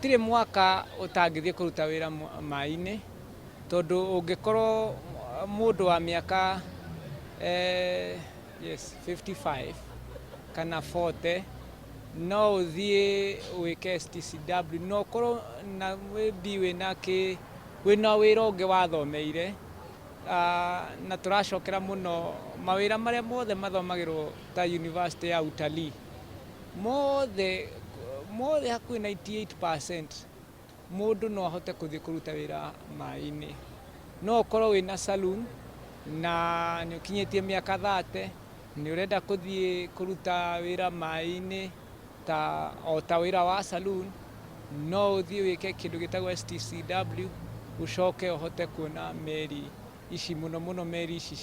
gũtirĩ mwaka ũtangĩthiĩ kũruta wĩra maaĩ-inĩ, tondũ ũngĩkorwo mũndũ wa mĩaka 55 kana 40 no ũthiĩ wĩke STCW, no ũkorwo na wĩna wĩra ũngĩ wathomeire, na tũracokera mũno mawĩra marĩa mothe mathomagĩrwo ta University ya Utalii, mothe hakuhĩ 98% mũndũ no ahote gũthiĩ kũruta wĩra maaĩ-inĩ. No ũkorwo wĩna saloon na nĩ ũkinyĩtie mĩaka 30, nĩ ũrenda gũthiĩ kũruta wĩra maaĩ-inĩ o ta wĩra wa saloon, no ũthiĩ wĩke kĩndũ gĩtagwo STCW, ũcoke ũhote kuona meri ici, mũno mũno meri ici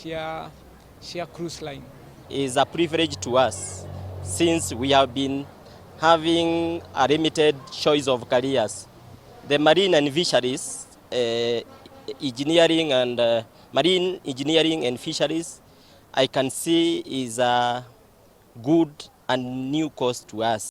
cia cruise line. Is a privilege to us since we have been having a limited choice of careers. The marine and fisheries engineering and marine engineering and fisheries, I can see is a good and new course to us.